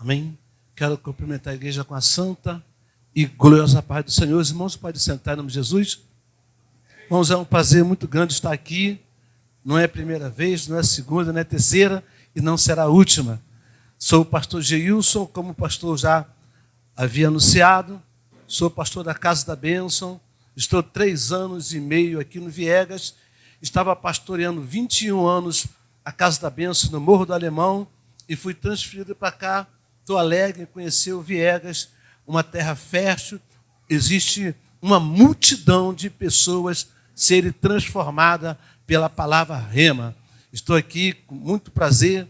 Amém? Quero cumprimentar a igreja com a santa e gloriosa paz do Senhor. Os irmãos podem sentar em nome de Jesus. Irmãos, é um prazer muito grande estar aqui. Não é a primeira vez, não é a segunda, não é a terceira e não será a última. Sou o pastor Geilson, como o pastor já havia anunciado. Sou pastor da Casa da Bênção. Estou 3 anos e meio aqui no Viegas. Estava pastoreando 21 anos a Casa da Bênção no Morro do Alemão e fui transferido para cá. Estou alegre em conhecer o Viegas, uma terra fértil. Existe uma multidão de pessoas serem transformadas pela palavra rema. Estou aqui com muito prazer.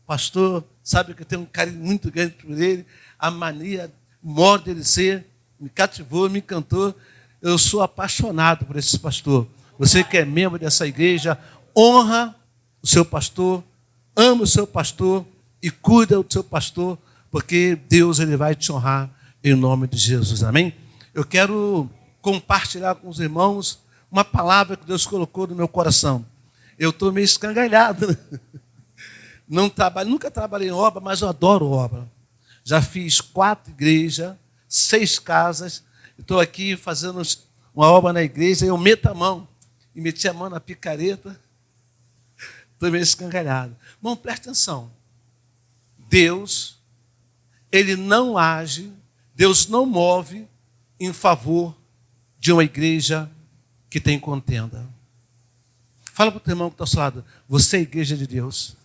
Pastor, sabe que eu tenho um carinho muito grande por ele. A mania, o modo dele ser, me cativou, me encantou. Eu sou apaixonado por esse pastor. Você que é membro dessa igreja, honra o seu pastor, ama o seu pastor e cuida do seu pastor, porque Deus ele vai te honrar em nome de Jesus. Amém? Eu quero compartilhar com os irmãos uma palavra que Deus colocou no meu coração. Eu estou meio escangalhado. Nunca trabalhei em obra, mas eu adoro obra. Já fiz 4 igrejas, 6 casas. Estou aqui fazendo uma obra na igreja, eu meto a mão. E meti a mão na picareta. Estou meio escangalhado. Irmão, presta atenção. Deus, ele não age, Deus não move em favor de uma igreja que tem contenda. Fala para o teu irmão que está ao seu lado. Você é igreja de Deus.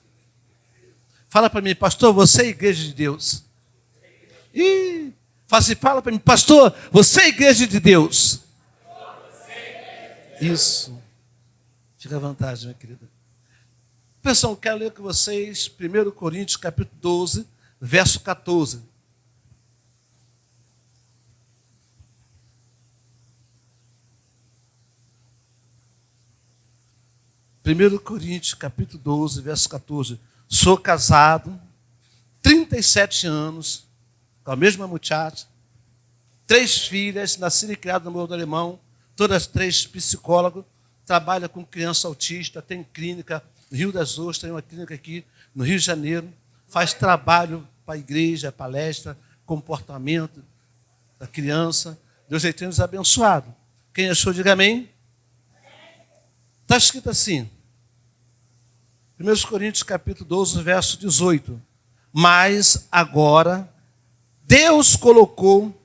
Fala para mim, pastor, você é igreja de Deus. Fala para mim, pastor, você é igreja de Deus. Isso. Fica à vontade, minha querida. Pessoal, quero ler com vocês 1 Coríntios, capítulo 12, verso 14. Primeiro Coríntios, capítulo 12, verso 14. Sou casado, 37 anos, com a mesma muchacha, 3 filhas, nascidas e criadas no Morro do Alemão, todas 3 psicólogos, trabalha com criança autista, tem clínica no Rio das Ostras, tem uma clínica aqui no Rio de Janeiro, faz trabalho para a igreja, palestra, comportamento da criança. Deus tem nos abençoado. Quem achou, diga amém. Está escrito assim, 1 Coríntios capítulo 12, verso 18. Mas agora Deus colocou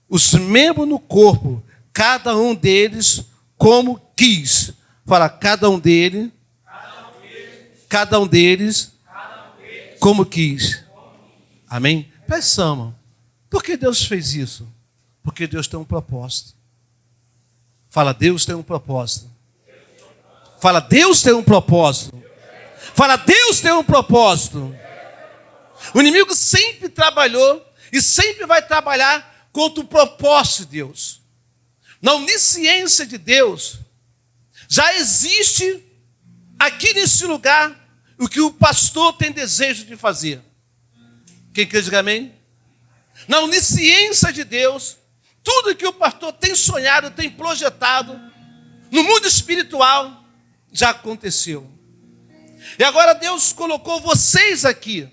os membros no corpo, cada um deles como quis. Fala, cada um deles como quis. Amém? Presta atenção. Por que Deus fez isso? Porque Deus tem um propósito. Fala, Deus tem um propósito. Fala, Deus tem um propósito. Fala, Deus tem um propósito. O inimigo sempre trabalhou e sempre vai trabalhar contra o propósito de Deus. Na onisciência de Deus, já existe aqui nesse lugar o que o pastor tem desejo de fazer. Quem quer dizer amém? Na onisciência de Deus, tudo que o pastor tem sonhado, tem projetado, no mundo espiritual, já aconteceu. E agora Deus colocou vocês aqui.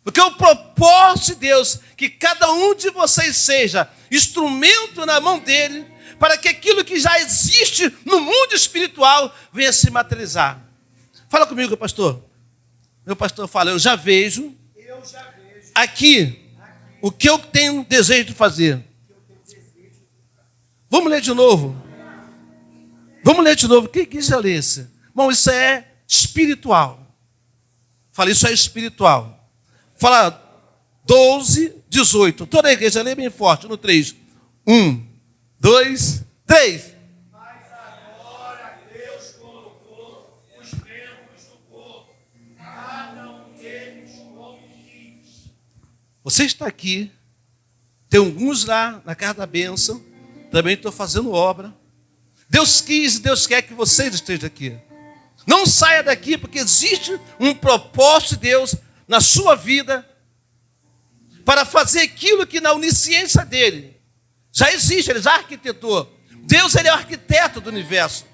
Porque o propósito de Deus, que cada um de vocês seja instrumento na mão dele, para que aquilo que já existe no mundo espiritual venha se materializar. Fala comigo, pastor. Meu pastor fala, eu já vejo aqui o que eu tenho desejo de fazer. Vamos ler de novo. Vamos ler de novo. Quem quis já ler isso? Bom, isso é espiritual. Fala, isso é espiritual. Fala 12, 18. Toda a igreja lê bem forte. No 3. 1, 2, 3. Mas agora Deus colocou os membros do corpo, cada um deles como quis. Você está aqui. Tem alguns lá na Casa da Bênção. Também estou fazendo obra. Deus quis e Deus quer que vocês estejam aqui. Não saia daqui, porque existe um propósito de Deus na sua vida para fazer aquilo que na onisciência dele já existe, ele já arquitetou. Deus, ele é o arquiteto do universo.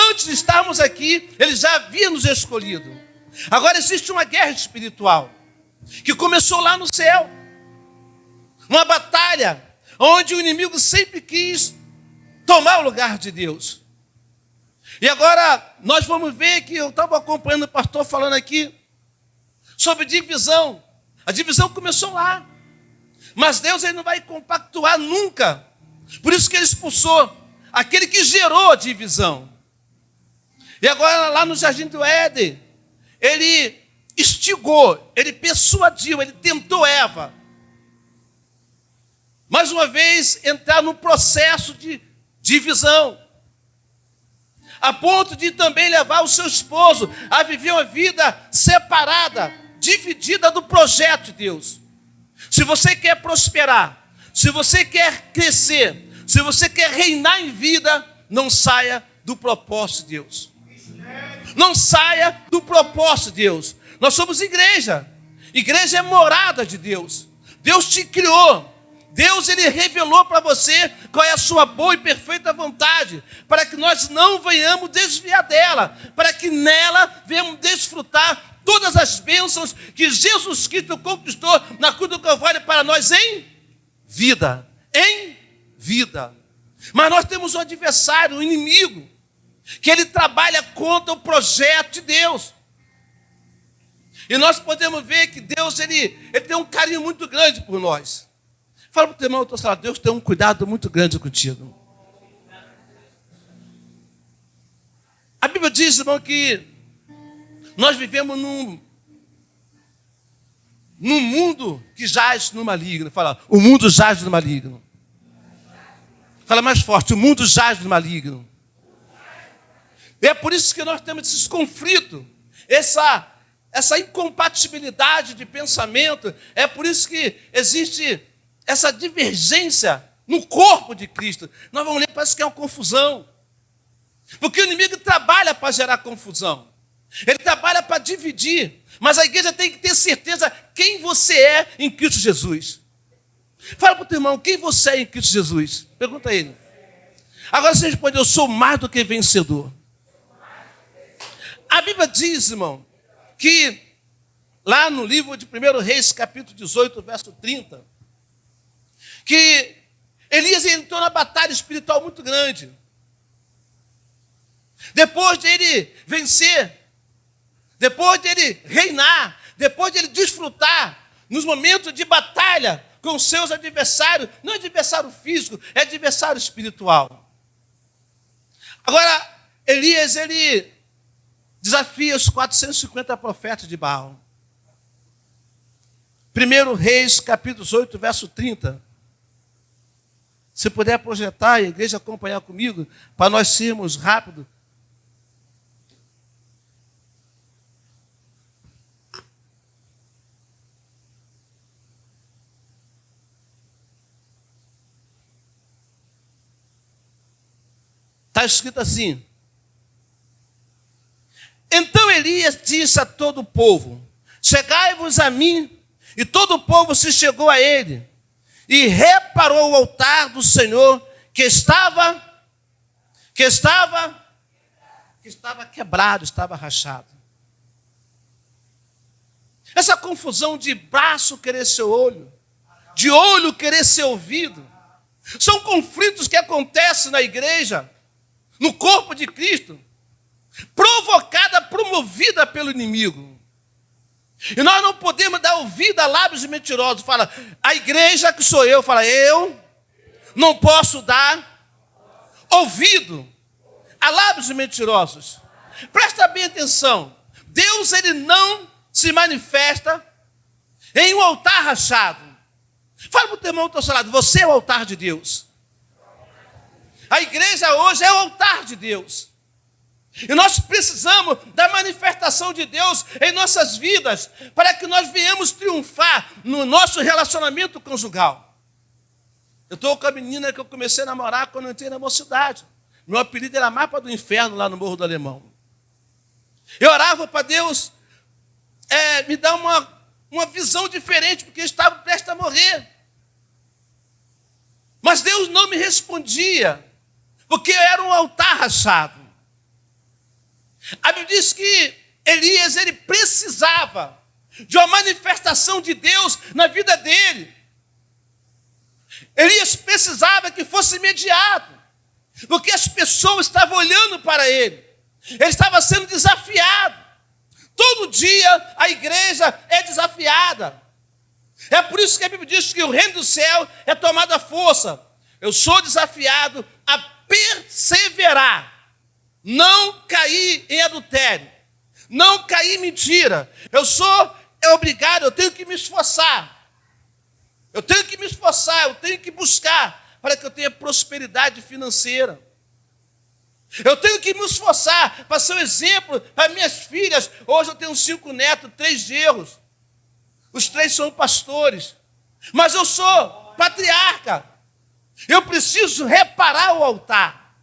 Antes de estarmos aqui, ele já havia nos escolhido. Agora existe uma guerra espiritual. que começou lá no céu. Uma batalha onde o inimigo sempre quis tomar o lugar de Deus. E agora nós vamos ver que eu estava acompanhando o pastor falando aqui sobre divisão. A divisão começou lá. Mas Deus ele não vai compactuar nunca. Por isso que ele expulsou aquele que gerou a divisão. E agora lá no Jardim do Éden, ele instigou, ele persuadiu, ele tentou Eva. Mais uma vez entrar no processo de divisão. A ponto de também levar o seu esposo a viver uma vida separada, dividida do projeto de Deus. Se você quer prosperar, se você quer crescer, se você quer reinar em vida, não saia do propósito de Deus. Não saia do propósito de Deus. Nós somos igreja. Igreja é morada de Deus. Deus te criou. Deus ele revelou para você qual é a sua boa e perfeita vontade, para que nós não venhamos desviar dela, para que nela venhamos desfrutar todas as bênçãos que Jesus Cristo conquistou na cruz do Calvário para nós em vida. Em vida. Mas nós temos um adversário, um inimigo, que ele trabalha contra o projeto de Deus. E nós podemos ver que Deus ele tem um carinho muito grande por nós. Fala para o teu irmão, Deus tem um cuidado muito grande contigo. A Bíblia diz, irmão, que nós vivemos num mundo que jaz no maligno. Fala, o mundo jaz no maligno. Fala mais forte, o mundo jaz no maligno. E é por isso que nós temos esse conflito, essa incompatibilidade de pensamento. É por isso que existe essa divergência no corpo de Cristo. Nós vamos ler, parece que é uma confusão. Porque o inimigo trabalha para gerar confusão. Ele trabalha para dividir. Mas a igreja tem que ter certeza quem você é em Cristo Jesus. Fala para o teu irmão, quem você é em Cristo Jesus? Pergunta a ele. Agora você responde, eu sou mais do que vencedor. A Bíblia diz, irmão, que lá no livro de 1 Reis, capítulo 18, verso 30, que Elias entrou na batalha espiritual muito grande. Depois de ele vencer, depois de ele reinar, depois de ele desfrutar nos momentos de batalha com seus adversários, não é adversário físico, é adversário espiritual. Agora, Elias, ele desafia os 450 profetas de Baal. 1 Reis, capítulo 18, verso 30. Se puder projetar, a igreja acompanhar comigo, para nós sermos rápidos. Está escrito assim. Então Elias disse a todo o povo, chegai-vos a mim, e todo o povo se chegou a ele, e reparou o altar do Senhor que estava quebrado, estava rachado. Essa confusão de braço querer ser olho, de olho querer ser ouvido, são conflitos que acontecem na igreja, no corpo de Cristo, provocada, promovida pelo inimigo. E nós não podemos dar ouvido a lábios mentirosos. Fala, a igreja que sou eu, fala, eu não posso dar ouvido a lábios mentirosos. Presta bem atenção. Deus, ele não se manifesta em um altar rachado. Fala para o teu irmão do teu lado, você é o altar de Deus. A igreja hoje é o altar de Deus. E nós precisamos da manifestação de Deus em nossas vidas, para que nós venhamos triunfar no nosso relacionamento conjugal. Eu estou com a menina que eu comecei a namorar quando eu entrei na mocidade. Meu apelido era Mapa do Inferno, lá no Morro do Alemão. Eu orava para Deus me dar uma visão diferente, porque eu estava prestes a morrer. Mas Deus não me respondia, porque eu era um altar rachado. A Bíblia diz que Elias, ele precisava de uma manifestação de Deus na vida dele. Elias precisava que fosse imediato, porque as pessoas estavam olhando para ele. Ele estava sendo desafiado. Todo dia a igreja é desafiada. É por isso que a Bíblia diz que o reino do céu é tomado à força. Eu sou desafiado a perseverar, não cair em adultério, não cair em mentira. Eu sou obrigado, eu tenho que me esforçar. Eu tenho que me esforçar, eu tenho que buscar para que eu tenha prosperidade financeira. Eu tenho que me esforçar para ser um exemplo para minhas filhas. Hoje eu tenho 5 netos, 3 genros. Os 3 são pastores. Mas eu sou patriarca. Eu preciso reparar o altar.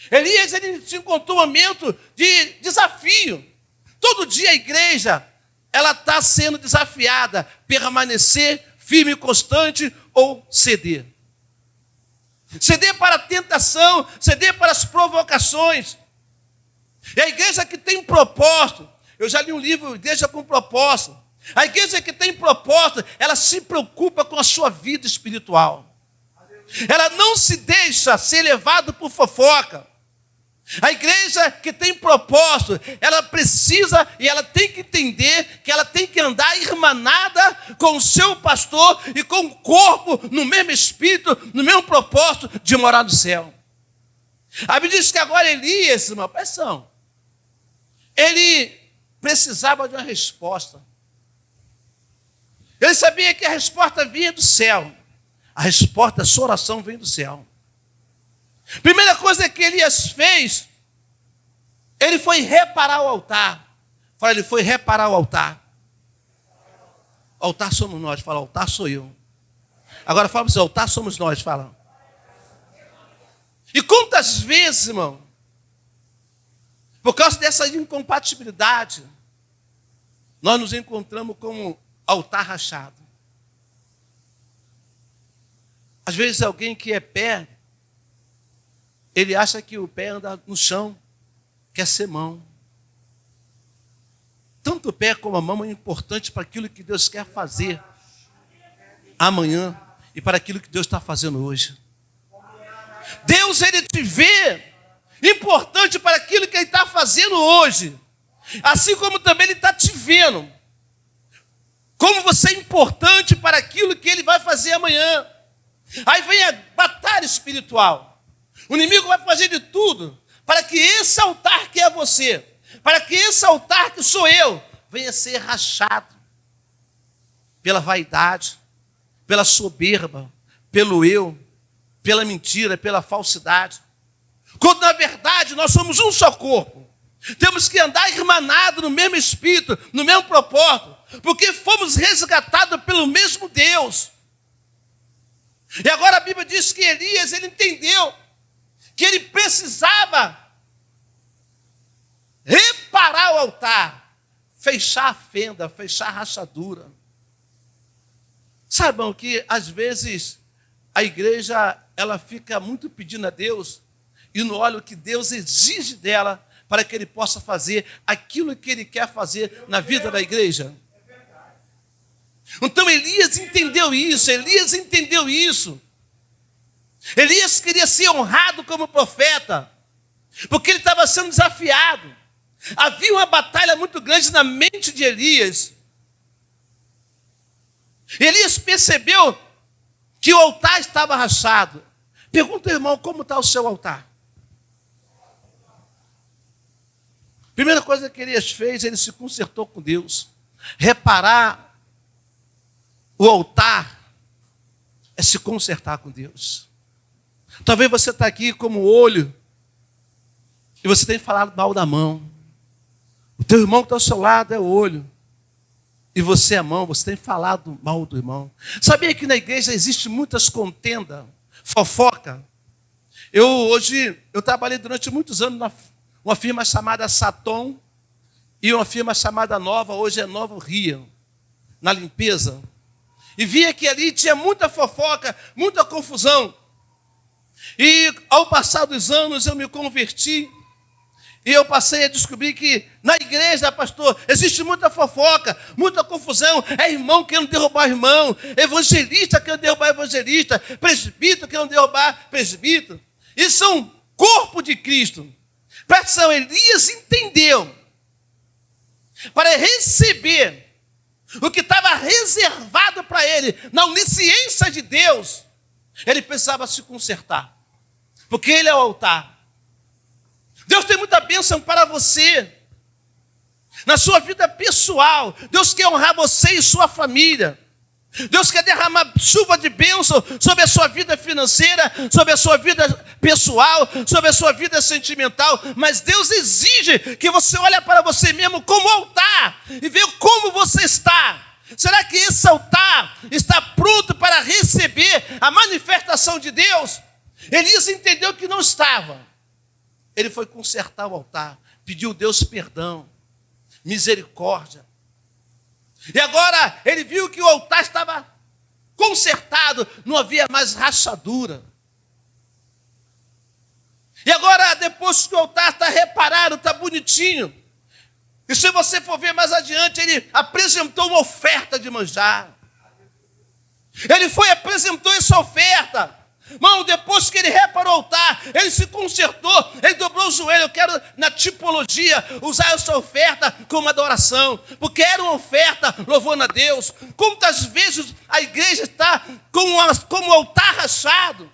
Elias, ele se encontrou um momento de desafio. Todo dia a igreja, ela está sendo desafiada a permanecer firme e constante ou ceder. Ceder para a tentação, ceder para as provocações. É a igreja que tem um propósito. Eu já li um livro, Igreja com Propósito. A igreja que tem propósito, ela se preocupa com a sua vida espiritual. Ela não se deixa ser levada por fofoca. A igreja que tem propósito, ela precisa e ela tem que entender que ela tem que andar irmanada com o seu pastor e com o corpo no mesmo espírito, no mesmo propósito de morar no céu. A Bíblia diz que agora Elias, uma pressão, ele precisava de uma resposta. Ele sabia que a resposta vinha do céu. A resposta da sua oração vem do céu. Primeira coisa que Elias fez, ele foi reparar o altar. Fala, ele foi reparar o altar. O altar somos nós. Fala, o altar sou eu. Agora fala para você, o altar somos nós. Fala. E quantas vezes, irmão, por causa dessa incompatibilidade, nós nos encontramos como altar rachado. Às vezes alguém que é pé, ele acha que o pé anda no chão, quer ser mão. Tanto o pé como a mão é importante para aquilo que Deus quer fazer amanhã e para aquilo que Deus está fazendo hoje. Deus, ele te vê importante para aquilo que ele está fazendo hoje, assim como também ele está te vendo como você é importante para aquilo que ele vai fazer amanhã. Aí vem a batalha espiritual. O inimigo vai fazer de tudo para que esse altar que é você, para que esse altar que sou eu, venha ser rachado pela vaidade, pela soberba, pelo eu, pela mentira, pela falsidade. Quando na verdade nós somos um só corpo. Temos que andar irmanado no mesmo espírito, no mesmo propósito, porque fomos resgatados pelo mesmo Deus. E agora a Bíblia diz que Elias, ele entendeu que ele precisava reparar o altar, fechar a fenda, fechar a rachadura. Sabam que às vezes a igreja ela fica muito pedindo a Deus e não olha o que Deus exige dela para que ele possa fazer aquilo que ele quer fazer na vida da igreja. Então Elias entendeu isso, Elias queria ser honrado como profeta, porque ele estava sendo desafiado. Havia uma batalha muito grande na mente de Elias. Elias percebeu que o altar estava rachado. Pergunta, irmão, como está o seu altar? Primeira coisa que Elias fez, ele se consertou com Deus. Reparar o altar é se consertar com Deus. Talvez você está aqui como olho e você tem falado mal da mão. O teu irmão que está ao seu lado é o olho e você é a mão, você tem falado mal do irmão. Sabia que na igreja existe muitas contendas, fofoca? Eu trabalhei durante muitos anos numa firma chamada Satom e uma firma chamada Nova, hoje é Nova Rio, na limpeza. E via que ali tinha muita fofoca, muita confusão. E ao passar dos anos eu me converti. E eu passei a descobrir que na igreja, pastor, existe muita fofoca, muita confusão. É irmão querendo derrubar irmão, evangelista querendo derrubar evangelista, presbítero querendo derrubar presbítero. Isso é um corpo de Cristo. Presta atenção, Elias entendeu. Para receber o que estava reservado para ele, na onisciência de Deus, ele precisava se consertar. Porque ele é o altar. Deus tem muita bênção para você. Na sua vida pessoal, Deus quer honrar você e sua família. Deus quer derramar chuva de bênção sobre a sua vida financeira, sobre a sua vida pessoal, sobre a sua vida sentimental. Mas Deus exige que você olhe para você mesmo como altar e veja como você está. Será que esse altar está pronto para receber a manifestação de Deus? Elias entendeu que não estava. Ele foi consertar o altar, pediu a Deus perdão, misericórdia. E agora ele viu que o altar estava consertado, não havia mais rachadura. E agora, depois que o altar está reparado, está bonitinho, e se você for ver mais adiante, ele apresentou uma oferta de manjar. Ele foi e apresentou essa oferta. Irmão, depois que ele reparou o altar, ele se consertou, ele dobrou o joelho. Eu quero, na tipologia, usar essa oferta como adoração, porque era uma oferta louvando a Deus. Quantas vezes a igreja está como um altar rachado,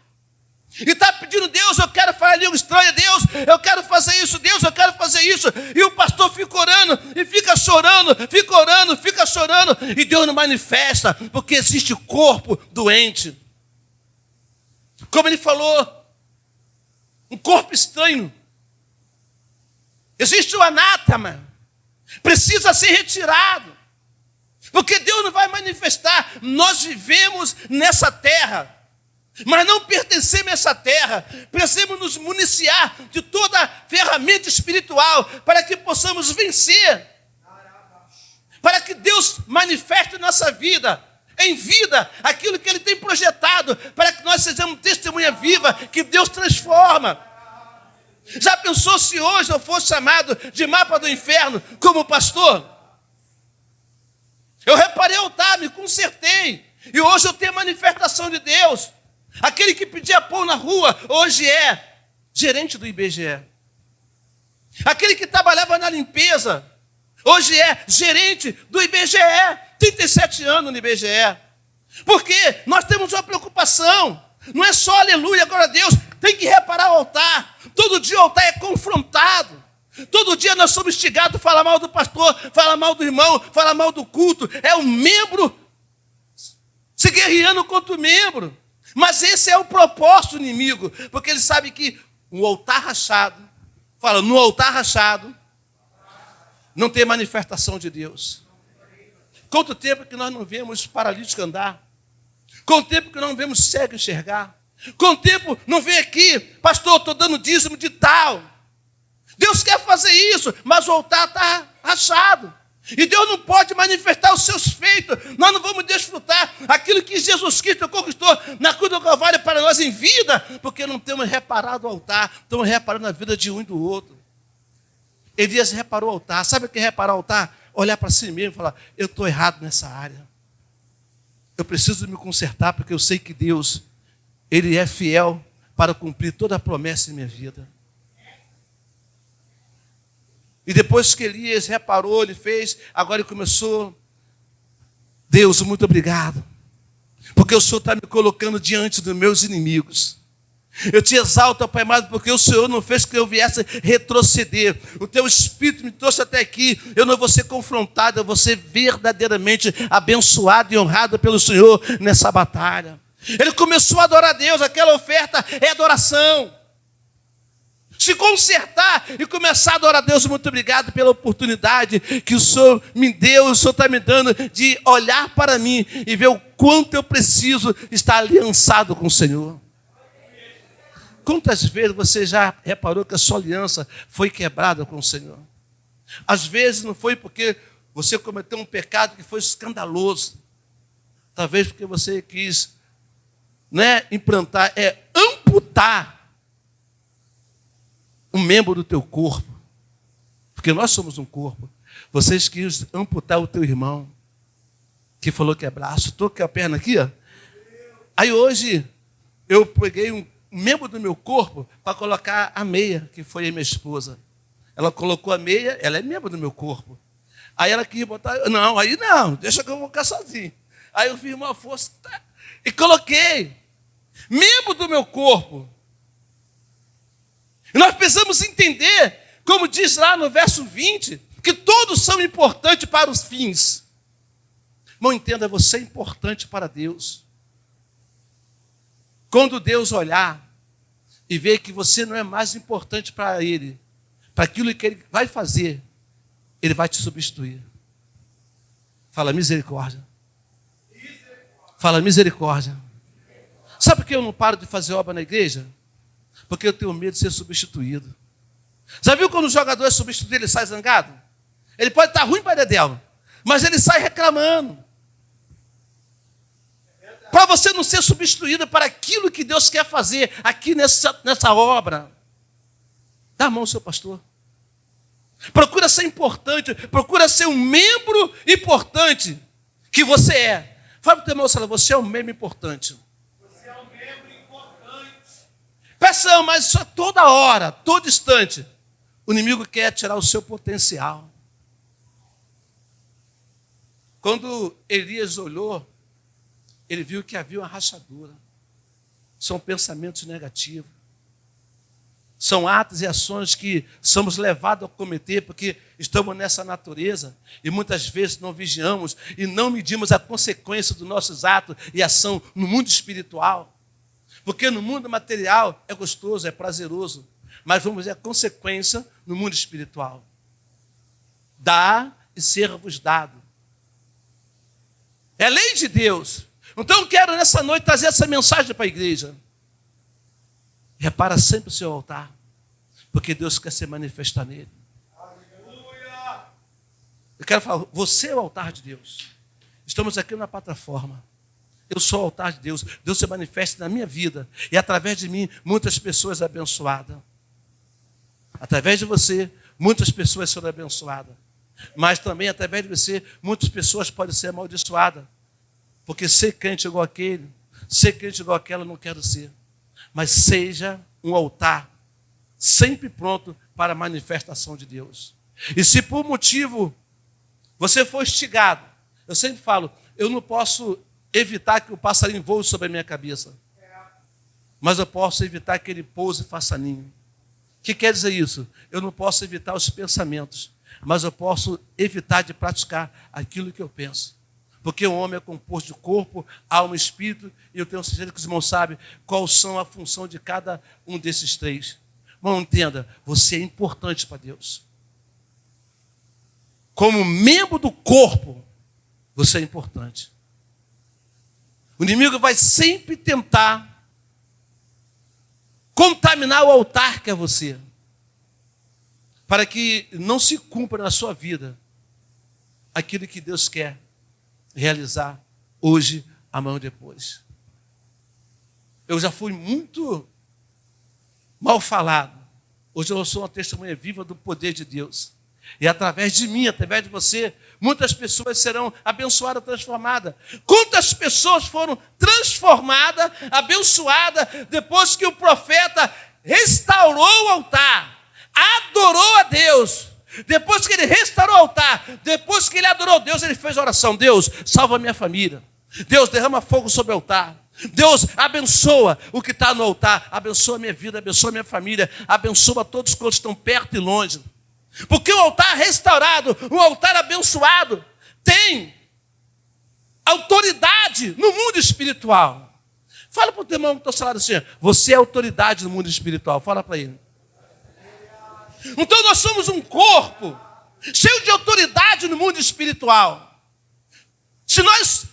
e está pedindo, Deus, eu quero falar língua estranha, Deus, eu quero fazer isso, Deus, eu quero fazer isso. E o pastor fica orando, e fica chorando, fica orando, fica chorando, e Deus não manifesta, porque existe corpo doente. Como ele falou, um corpo estranho. Existe o anátema, precisa ser retirado, porque Deus não vai manifestar. Nós vivemos nessa terra, mas não pertencemos a essa terra. Precisamos nos municiar de toda ferramenta espiritual para que possamos vencer, para que Deus manifeste em nossa vida, em vida, aquilo que Ele tem projetado, para que nós sejamos testemunha viva, que Deus transforma. Já pensou se hoje eu fosse chamado de mapa do inferno como pastor? Eu reparei o altar, me consertei, e hoje eu tenho a manifestação de Deus. Aquele que pedia pão na rua, hoje é gerente do IBGE. Aquele que trabalhava na limpeza, hoje é gerente do IBGE. 37 anos no IBGE. Porque nós temos uma preocupação. Não é só aleluia, glória a Deus. Tem que reparar o altar. Todo dia o altar é confrontado. Todo dia nós somos instigados a falar mal do pastor, falar mal do irmão, falar mal do culto. É o membro se guerreando contra o membro. Mas esse é o propósito do inimigo. Porque ele sabe que o altar rachado, fala, no altar rachado, não tem manifestação de Deus. Quanto tempo que nós não vemos paralítico andar? Quanto tempo que não vemos cego enxergar? Quanto tempo não vem aqui, pastor, estou dando dízimo de tal. Deus quer fazer isso, mas o altar está rachado. E Deus não pode manifestar os seus feitos. Nós não vamos desfrutar aquilo que Jesus Cristo conquistou na cruz do Calvário para nós em vida, porque não temos reparado o altar, estamos reparando a vida de um e do outro. Elias reparou o altar. Sabe o que é reparar o altar? Olhar para si mesmo e falar, eu estou errado nessa área. Eu preciso me consertar, porque eu sei que Deus, Ele é fiel para cumprir toda a promessa em minha vida. E depois que Elias reparou, ele fez, agora ele começou, Deus, muito obrigado, porque o Senhor está me colocando diante dos meus inimigos. Eu te exalto, Pai amado, porque o Senhor não fez que eu viesse retroceder. O teu Espírito me trouxe até aqui. Eu não vou ser confrontado, eu vou ser verdadeiramente abençoado e honrado pelo Senhor nessa batalha. Ele começou a adorar a Deus, aquela oferta é adoração. Se consertar e começar a adorar a Deus. Muito obrigado pela oportunidade que o Senhor me deu, o Senhor está me dando de olhar para mim e ver o quanto eu preciso estar aliançado com o Senhor. Quantas vezes você já reparou que a sua aliança foi quebrada com o Senhor? Às vezes não foi porque você cometeu um pecado que foi escandaloso. Talvez porque você quis, amputar um membro do teu corpo. Porque nós somos um corpo. Vocês quis amputar o teu irmão, que falou que é braço, estou com a perna aqui, ó. Aí hoje eu peguei um membro do meu corpo para colocar a meia, que foi a minha esposa. Ela colocou a meia, ela é membro do meu corpo. Aí ela quis botar, não, deixa que eu vou ficar sozinho. Aí eu fiz uma força e coloquei, membro do meu corpo. E nós precisamos entender, como diz lá no verso 20, que todos são importantes para os fins. Não entenda, você é importante para Deus. Quando Deus olhar e ver que você não é mais importante para Ele, para aquilo que Ele vai fazer, Ele vai te substituir. Fala misericórdia. Fala misericórdia. Sabe por que eu não paro de fazer obra na igreja? Porque eu tenho medo de ser substituído. Já viu quando o jogador é substituído, ele sai zangado? Ele pode estar ruim para Dedéu, mas ele sai reclamando. Para você não ser substituído para aquilo que Deus quer fazer aqui nessa obra. Dá a mão ao seu pastor. Procura ser importante, procura ser um membro importante que você é. Fala para o teu irmão, você é um membro importante. Você é um membro importante. Peça, mas só toda hora, todo instante, o inimigo quer tirar o seu potencial. Quando Elias olhou, ele viu que havia uma rachadura. São pensamentos negativos. São atos e ações que somos levados a cometer porque estamos nessa natureza e muitas vezes não vigiamos e não medimos a consequência dos nossos atos e ação no mundo espiritual. Porque no mundo material é gostoso, é prazeroso, mas vamos ver a consequência no mundo espiritual. Dá e ser-vos dado. É lei de Deus. Então eu quero nessa noite trazer essa mensagem para a igreja. Repara sempre o seu altar, porque Deus quer se manifestar nele. Aleluia. Eu quero falar, você é o altar de Deus. Estamos aqui na plataforma. Eu sou o altar de Deus. Deus se manifesta na minha vida. E através de mim, muitas pessoas abençoadas. Através de você, muitas pessoas serão abençoadas. Mas também, através de você, muitas pessoas podem ser amaldiçoadas. Porque ser crente igual aquele, ser crente igual aquela, eu não quero ser. Mas seja um altar sempre pronto para a manifestação de Deus. E se por motivo você for instigado, eu sempre falo, eu não posso evitar que o passarinho voe sobre a minha cabeça, mas eu posso evitar que ele pouse e faça ninho. O que quer dizer isso? Eu não posso evitar os pensamentos, mas eu posso evitar de praticar aquilo que eu penso. Porque o homem é composto de corpo, alma e espírito, e eu tenho certeza que os irmãos sabem qual são a função de cada um desses três. Irmão, entenda, você é importante para Deus. Como membro do corpo, você é importante. O inimigo vai sempre tentar contaminar o altar que é você, para que não se cumpra na sua vida aquilo que Deus quer realizar hoje, amanhã ou depois. Eu já fui muito mal falado. Hoje eu sou uma testemunha viva do poder de Deus. E através de mim, através de você, muitas pessoas serão abençoadas, transformadas. Quantas pessoas foram transformadas, abençoadas, depois que o profeta restaurou o altar, adorou a Deus. Depois que ele restaurou o altar, depois que ele adorou Deus, ele fez oração. Deus, salva a minha família. Deus, derrama fogo sobre o altar. Deus, abençoa o que está no altar. Abençoa a minha vida, abençoa a minha família. Abençoa todos que estão perto e longe. Porque o altar restaurado, o altar abençoado, tem autoridade no mundo espiritual. Fala para o teu irmão que está falando assim, você é autoridade no mundo espiritual. Fala para ele. Então nós somos um corpo cheio de autoridade no mundo espiritual. Se nós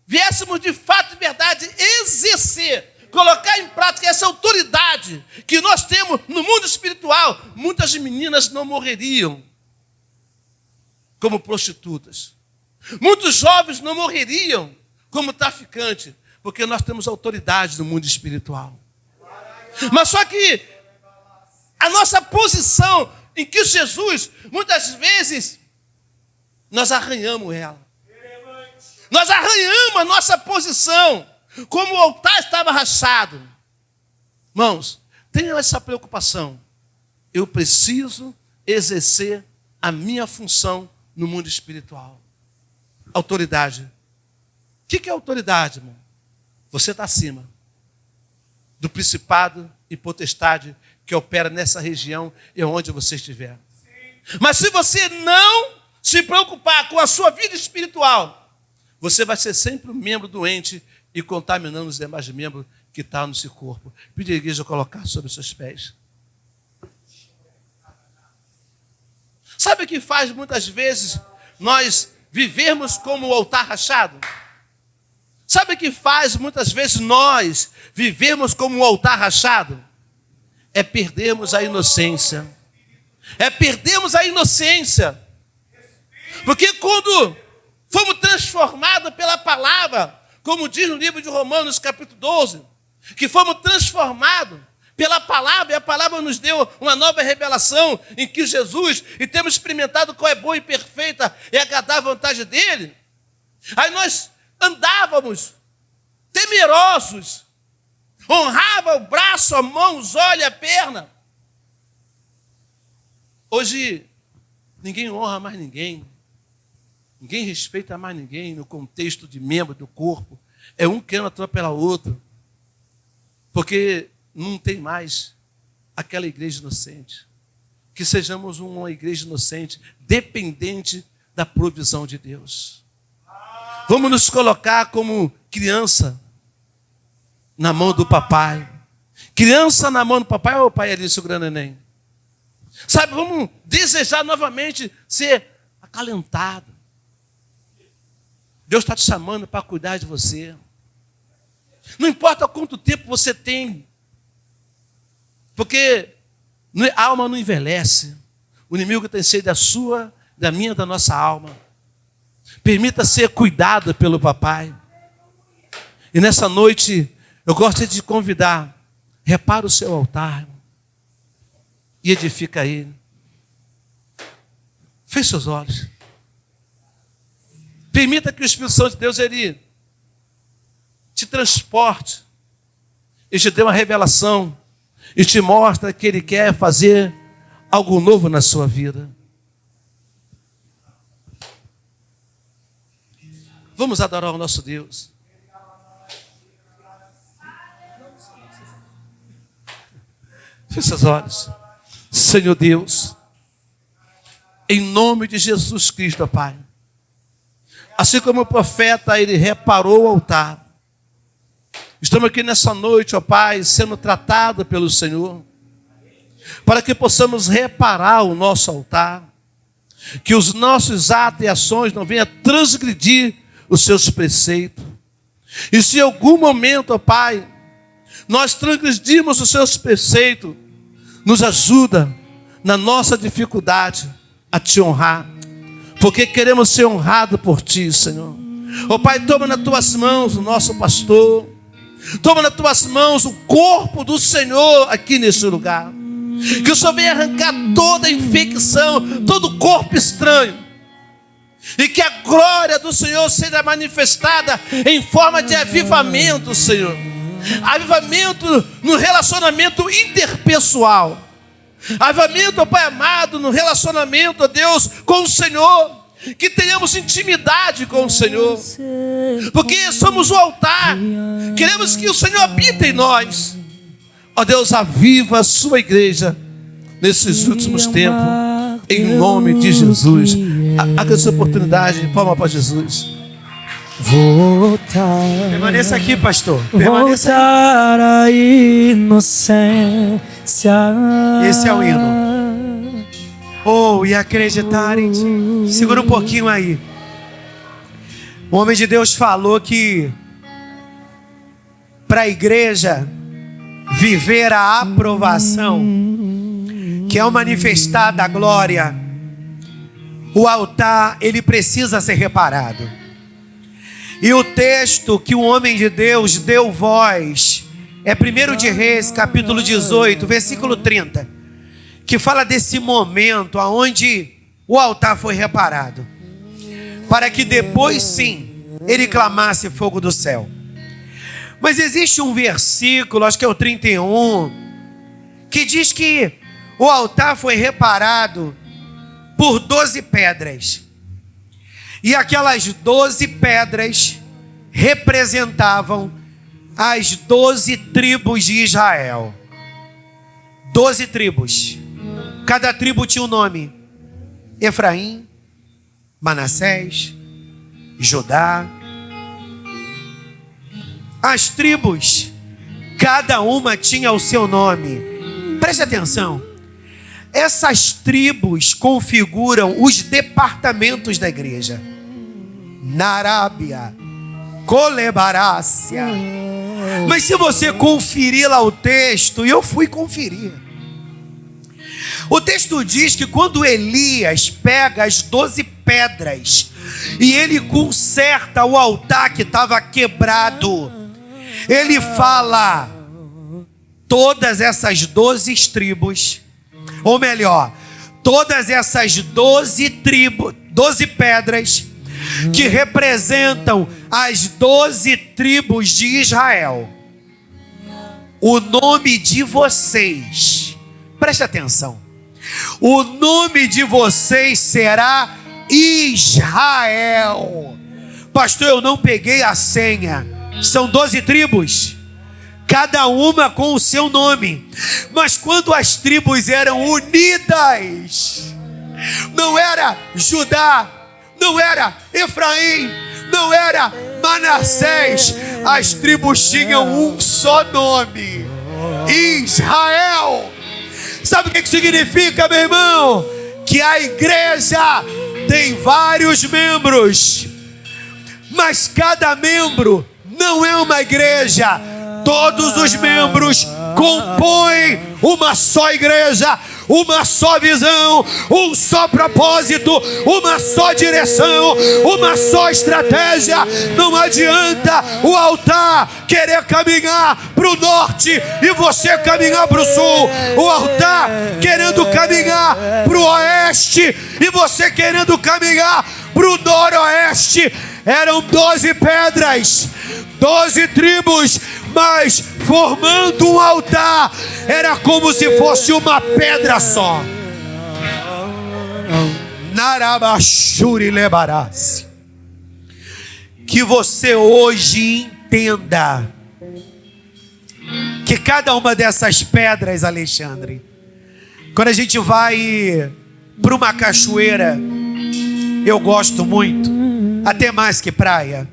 viéssemos de fato e verdade exercer, colocar em prática essa autoridade que nós temos no mundo espiritual, muitas meninas não morreriam como prostitutas. Muitos jovens não morreriam como traficantes, porque nós temos autoridade no mundo espiritual. Mas só que a nossa posição em que Jesus, muitas vezes, nós arranhamos ela. Nós arranhamos a nossa posição, como o altar estava rachado. Irmãos, tenham essa preocupação. Eu preciso exercer a minha função no mundo espiritual. Autoridade. O que é autoridade, irmão? Você está acima do principado e potestade que opera nessa região e onde você estiver. Mas se você não se preocupar com a sua vida espiritual, você vai ser sempre um membro doente e contaminando os demais membros que estão no seu corpo. Pede à igreja colocar sobre os seus pés. Sabe o que faz muitas vezes nós vivermos como o altar rachado? Sabe o que faz muitas vezes nós vivermos como um altar rachado? É perdermos a inocência. É perdermos a inocência. Porque quando fomos transformados pela palavra, como diz no livro de Romanos, capítulo 12, que fomos transformados pela palavra, e a palavra nos deu uma nova revelação em que Jesus, e temos experimentado qual é boa e perfeita e agradável a vontade dele. Aí nós andávamos temerosos, honrava o braço, a mão, os olhos, a perna. Hoje, ninguém honra mais ninguém. Ninguém respeita mais ninguém no contexto de membro do corpo. É um querendo atropelar o outro. Porque não tem mais aquela igreja inocente. Que sejamos uma igreja inocente, dependente da provisão de Deus. Vamos nos colocar como criança na mão do papai. Criança na mão do papai, ou o pai ali segurando o neném. Sabe, vamos desejar novamente ser acalentado. Deus está te chamando para cuidar de você. Não importa quanto tempo você tem. Porque a alma não envelhece. O inimigo tem sede da sua, da minha, da nossa alma. Permita ser cuidado pelo papai. E nessa noite, eu gosto de te convidar. Repara o seu altar. E edifica ele. Feche seus olhos. Permita que o Espírito Santo de Deus, ele te transporte. E te dê uma revelação. E te mostra que ele quer fazer algo novo na sua vida. Vamos adorar o nosso Deus. Feche seus olhos. Senhor Deus, em nome de Jesus Cristo, ó Pai. Assim como o profeta, ele reparou o altar. Estamos aqui nessa noite, ó Pai, sendo tratado pelo Senhor, para que possamos reparar o nosso altar, que os nossos atos e ações não venham transgredir os seus preceitos. E se em algum momento, ó Pai, nós transgredimos os seus preceitos, nos ajuda na nossa dificuldade a te honrar, porque queremos ser honrados por ti, Senhor. Ó Pai, toma nas tuas mãos o nosso pastor, toma nas tuas mãos o corpo do Senhor aqui nesse lugar. Que o Senhor venha arrancar toda a infecção, todo o corpo estranho. E que a glória do Senhor seja manifestada em forma de avivamento, Senhor. Avivamento no relacionamento interpessoal. Avivamento, ó Pai amado, no relacionamento, ó Deus, com o Senhor. Que tenhamos intimidade com o Senhor. Porque somos o altar. Queremos que o Senhor habite em nós. Ó Deus, aviva a sua igreja nesses últimos tempos. Em nome de Jesus. Agradeço a oportunidade. Palma para Jesus. Voltar. Permaneça aqui, pastor. Voltar a inocência. Esse é o hino. Oh, e acreditar em ti. Segura um pouquinho aí. O homem de Deus falou que para a igreja viver a aprovação, que é o manifestar da glória, o altar, ele precisa ser reparado. E o texto que o homem de Deus deu voz é 1 de Reis, capítulo 18, versículo 30, que fala desse momento aonde o altar foi reparado, para que depois sim ele clamasse fogo do céu. Mas existe um versículo, acho que é o 31, que diz que o altar foi reparado por 12 pedras. E aquelas 12 pedras representavam as 12 tribos de Israel. 12 tribos. Cada tribo tinha um nome: Efraim, Manassés, Judá. As tribos, cada uma tinha o seu nome. Preste atenção. Essas tribos configuram os departamentos da igreja. Narábia, Colebarácia. Mas se você conferir lá o texto, e eu fui conferir, o texto diz que quando Elias pega as 12 pedras e ele conserta o altar que estava quebrado, ele fala: todas essas 12 tribos, ou melhor, todas essas 12 tribos, 12 pedras que representam as 12 tribos de Israel, o nome de vocês, preste atenção, o nome de vocês será Israel. Pastor, eu não peguei a senha. São 12 tribos, cada uma com o seu nome. Mas quando as tribos eram unidas, não era Judá, não era Efraim, não era Manassés, as tribos tinham um só nome: Israel. Sabe o que significa, meu irmão? Que a igreja tem vários membros, mas cada membro não é uma igreja. Todos os membros compõem uma só igreja, uma só visão, um só propósito, uma só direção, uma só estratégia. Não adianta o altar querer caminhar para o norte e você caminhar para o sul, o altar querendo caminhar para o oeste e você querendo caminhar para o noroeste. Eram 12 pedras, 12 tribos, mas formando um altar, era como se fosse uma pedra só. Narabashuri lebarás. Que você hoje entenda que cada uma dessas pedras, Alexandre, quando a gente vai para uma cachoeira, eu gosto muito, até mais que praia.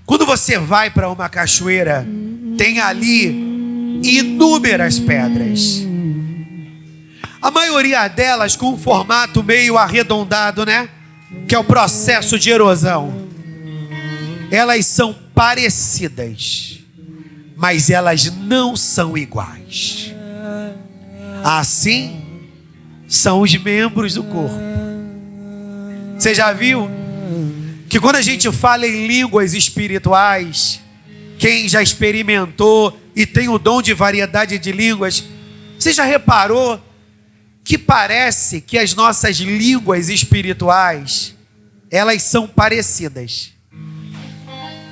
Quando você vai para uma cachoeira, tem ali inúmeras pedras. A maioria delas com um formato meio arredondado, né? Que é o processo de erosão. Elas são parecidas, mas elas não são iguais. Assim são os membros do corpo. Você já viu que quando a gente fala em línguas espirituais, quem já experimentou e tem o dom de variedade de línguas, você já reparou que parece que as nossas línguas espirituais, elas são parecidas,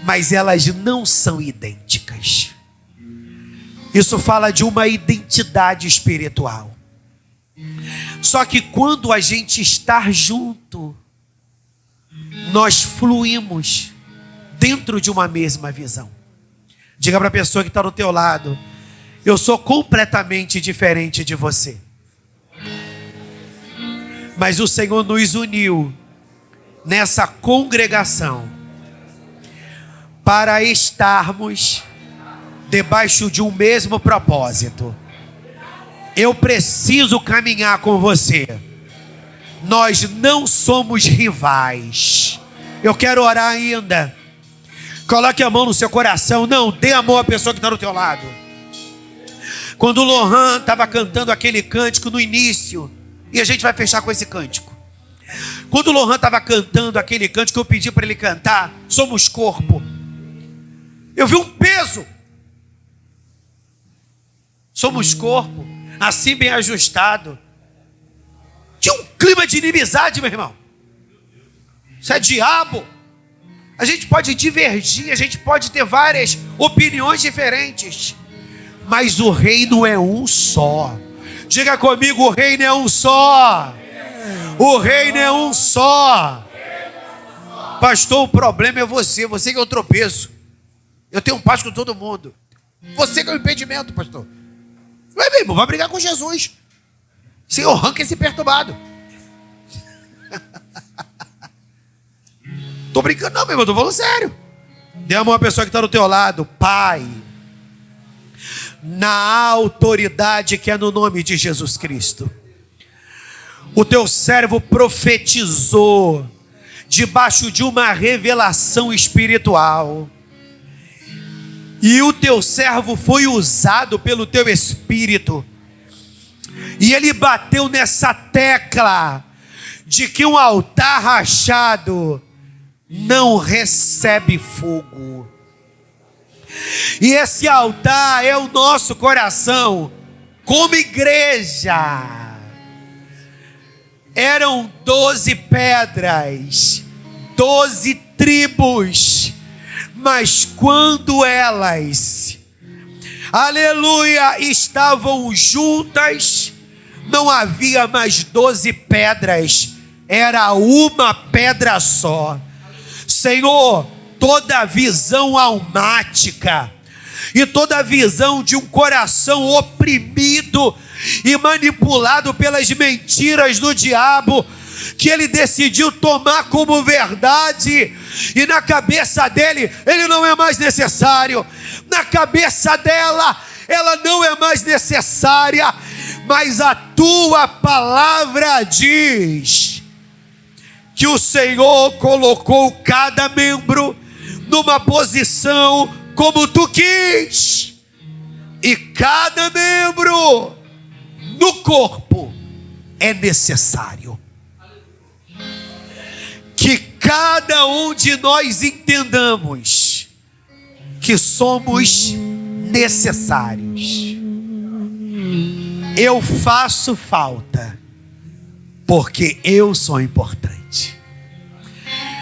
mas elas não são idênticas. Isso fala de uma identidade espiritual. Só que quando a gente está junto, nós fluímos dentro de uma mesma visão. Diga para a pessoa que está do teu lado: eu sou completamente diferente de você, mas o Senhor nos uniu nessa congregação para estarmos debaixo de um mesmo propósito. Eu preciso caminhar com você. Nós não somos rivais. Eu quero orar ainda. Coloque a mão no seu coração. Não, dê amor à pessoa que está do teu lado. Quando o Lohan estava cantando aquele cântico no início, e a gente vai fechar com esse cântico. Quando o Lohan estava cantando aquele cântico, eu pedi para ele cantar Somos Corpo. Eu vi um peso. Somos corpo. assim bem ajustado. Tinha um clima de inimizade, meu irmão. Isso é diabo. A gente pode divergir, a gente pode ter várias opiniões diferentes, mas o reino é um só. Diga comigo, o reino é um só. O reino é um só. Pastor, o problema é você que é o tropeço. Eu tenho um paz com todo mundo. Você que é o impedimento, pastor. Vai mesmo, vai brigar com Jesus. Senhor, arranca esse perturbado. Tô brincando não, meu irmão, tô falando sério. Dê a mão à pessoa que está do teu lado. Pai, na autoridade que é no nome de Jesus Cristo, o teu servo profetizou debaixo de uma revelação espiritual, e o teu servo foi usado pelo teu Espírito, e ele bateu nessa tecla de que um altar rachado não recebe fogo. E esse altar é o nosso coração como igreja. Eram 12 pedras, 12 tribos, mas quando elas, aleluia, estavam juntas, não havia mais 12 pedras, era uma pedra só. Senhor, toda visão almática e toda visão de um coração oprimido e manipulado pelas mentiras do diabo, que ele decidiu tomar como verdade, e na cabeça dele, ele não é mais necessário, na cabeça dela, ela não é mais necessária, mas a tua palavra diz que o Senhor colocou cada membro numa posição como tu quis, e cada membro no corpo é necessário. Que cada um de nós entendamos que somos necessários. Eu faço falta porque eu sou importante.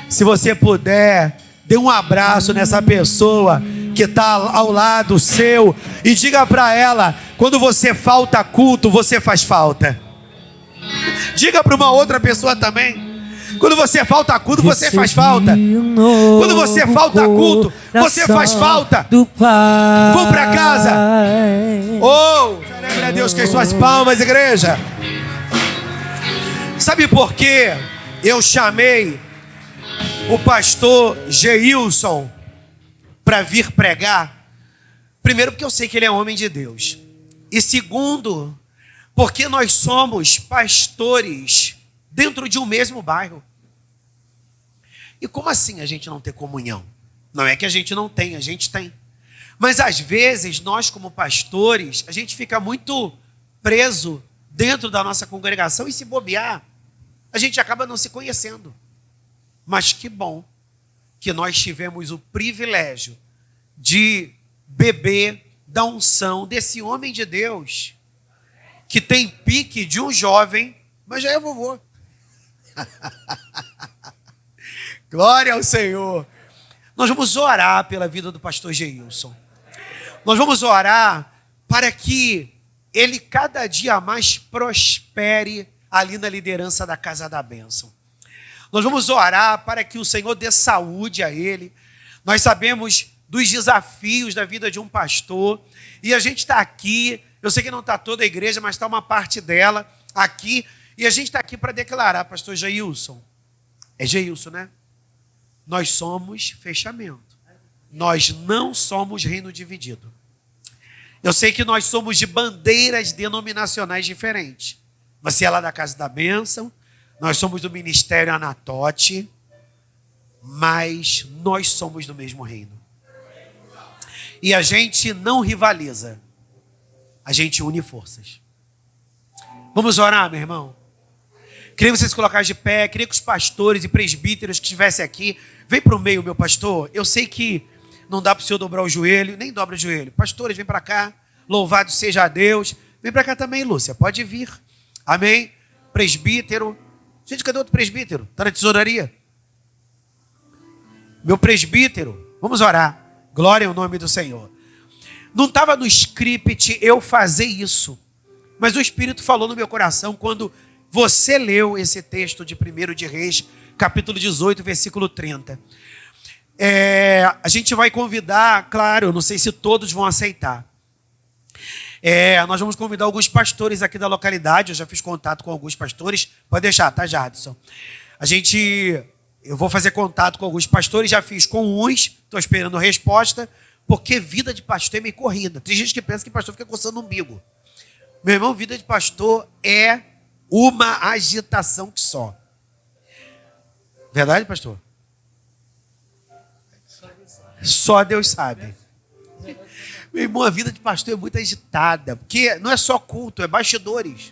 Se você puder, dê um abraço nessa pessoa que está ao lado seu e diga para ela: quando você falta a culto, você faz falta. Diga para uma outra pessoa também: quando você falta a culto, você faz falta. Quando você falta a culto, você faz falta. Vamos para casa. Oh, celebre a Deus com as suas palmas, igreja. Sabe por quê? Eu chamei o pastor Geilson para vir pregar. Primeiro, porque eu sei que ele é homem de Deus. E segundo, porque nós somos pastores dentro de um mesmo bairro. E como assim a gente não ter comunhão? Não é que a gente não tem, a gente tem. Mas às vezes nós, como pastores, a gente fica muito preso dentro da nossa congregação, e se bobear, a gente acaba não se conhecendo. Mas que bom que nós tivemos o privilégio de beber da unção desse homem de Deus, que tem pique de um jovem, mas já é vovô. Glória ao Senhor. Nós vamos orar pela vida do pastor Geilson. Nós vamos orar para que ele cada dia mais prospere ali na liderança da Casa da Bênção. Nós vamos orar para que o Senhor dê saúde a ele. Nós sabemos dos desafios da vida de um pastor, e a gente está aqui, eu sei que não está toda a igreja, mas está uma parte dela aqui, e a gente está aqui para declarar: pastor Geilson, é Geilson, né? Nós somos fechamento, nós não somos reino dividido. Eu sei que nós somos de bandeiras denominacionais diferentes. Você é lá da Casa da Bênção, nós somos do Ministério Anatote, mas nós somos do mesmo reino. E a gente não rivaliza, a gente une forças. Vamos orar, meu irmão? Queria vocês colocarem de pé, queria que os pastores e presbíteros que estivessem aqui, vem para o meio, meu pastor. Eu sei que não dá para o senhor dobrar o joelho, nem dobra o joelho. Pastores, vem para cá, louvado seja a Deus. Vem para cá também, Lúcia, pode vir. Amém? Presbítero. Gente, cadê outro presbítero? Está na tesouraria? Meu presbítero, vamos orar. Glória ao nome do Senhor. Não estava no script eu fazer isso, mas o Espírito falou no meu coração quando você leu esse texto de 1 de Reis, capítulo 18, versículo 30. A gente vai convidar, claro, eu não sei se todos vão aceitar. Nós vamos convidar alguns pastores aqui da localidade. Eu já fiz contato com alguns pastores. Pode deixar, tá, Jadson? Eu vou fazer contato com alguns pastores. Já fiz com uns. Estou esperando resposta. Porque vida de pastor é meio corrida. Tem gente que pensa que pastor fica coçando o umbigo. Meu irmão, vida de pastor é uma agitação que só. Verdade, pastor? Só Deus sabe. Meu irmão, a vida de pastor é muito agitada, porque não é só culto, é bastidores.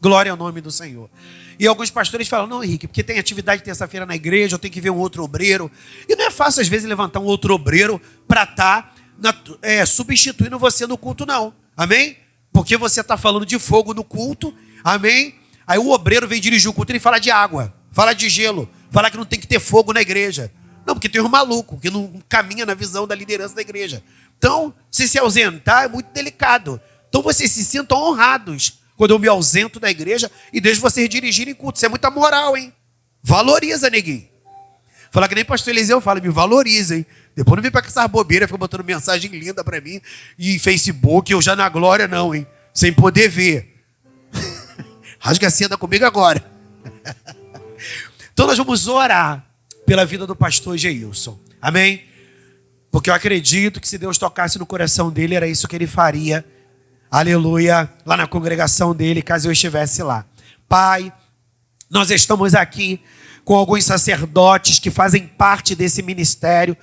Glória ao nome do Senhor. E alguns pastores falam, não, Henrique, porque tem atividade terça-feira na igreja, eu tenho que ver um outro obreiro. E não é fácil, às vezes, levantar um outro obreiro para estar substituindo você no culto, não. Amém? Porque você está falando de fogo no culto, amém? Aí o obreiro vem dirigir o culto e ele fala de água, fala de gelo, fala que não tem que ter fogo na igreja. Não, porque tem um maluco que não caminha na visão da liderança da igreja. Então, se ausentar é muito delicado. Então, vocês se sintam honrados quando eu me ausento da igreja e deixo vocês dirigirem culto. Isso é muita moral, hein? Valoriza, neguinho. Falar que nem pastor Eliseu fala, me valoriza, hein? Depois não vem para essas bobeiras, fica botando mensagem linda para mim e Facebook, eu já na glória não, hein? Sem poder ver. Rasga a seda comigo agora. Então, nós vamos orar pela vida do pastor Geilson. Amém? Porque eu acredito que se Deus tocasse no coração dele, era isso que ele faria. Aleluia. Lá na congregação dele, caso eu estivesse lá. Pai, nós estamos aqui com alguns sacerdotes que fazem parte desse ministério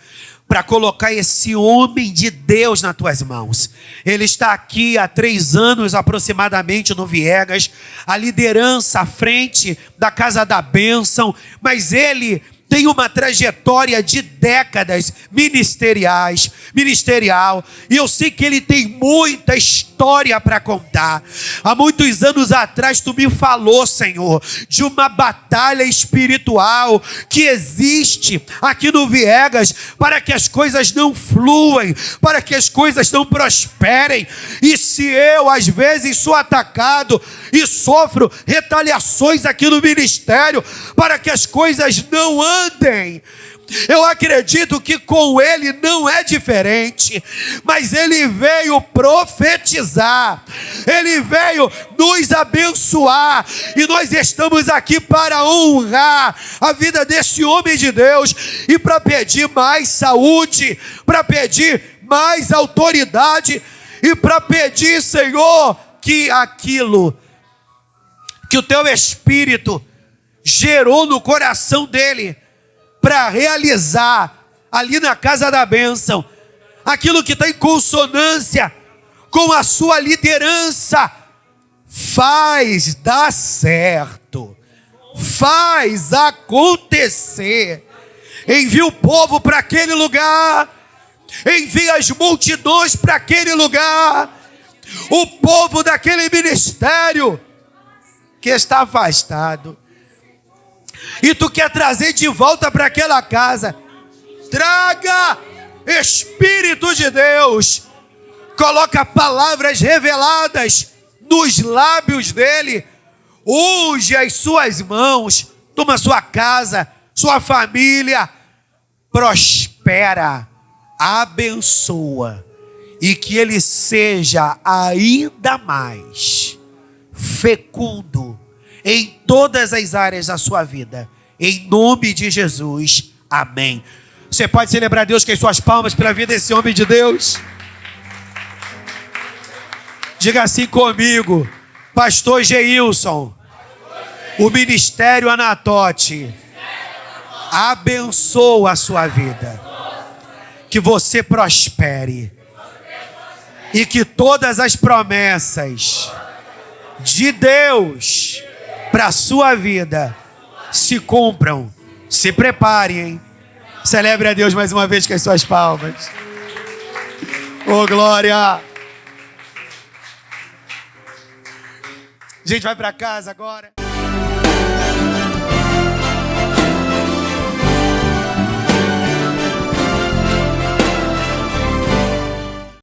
para colocar esse homem de Deus nas tuas mãos. Ele está aqui há 3 anos aproximadamente no Viegas, a liderança à frente da Casa da Bênção, mas ele tem uma trajetória de décadas ministerial, e eu sei que ele tem muita história para contar. Há muitos anos atrás tu me falou, Senhor, de uma batalha espiritual que existe aqui no Viegas para que as coisas não fluem, para que as coisas não prosperem. E se eu às vezes sou atacado e sofro retaliações aqui no ministério para que as coisas não andem, eu acredito que com ele não é diferente, mas ele veio profetizar, ele veio nos abençoar, e nós estamos aqui para honrar a vida desse homem de Deus e para pedir mais saúde, para pedir mais autoridade e para pedir, Senhor, que aquilo que o teu Espírito gerou no coração dele para realizar ali na Casa da Bênção, aquilo que está em consonância com a sua liderança, faz dar certo, faz acontecer. Envia o povo para aquele lugar, envia as multidões para aquele lugar, o povo daquele ministério que está afastado, e tu quer trazer de volta para aquela casa. Traga, Espírito de Deus, coloca palavras reveladas nos lábios dele, unge as suas mãos, toma sua casa, sua família, prospera, abençoa, e que ele seja ainda mais fecundo em todas as áreas da sua vida, em nome de Jesus, amém. Você pode celebrar Deus com as suas palmas pela vida desse homem de Deus? Diga assim comigo: Pastor Geilson, o ministério Anatote abençoa a sua vida, que você prospere e que todas as promessas de Deus para a sua vida se cumpram. Se prepare, hein? Celebre a Deus mais uma vez com as suas palmas. Oh, glória! A gente vai para casa agora.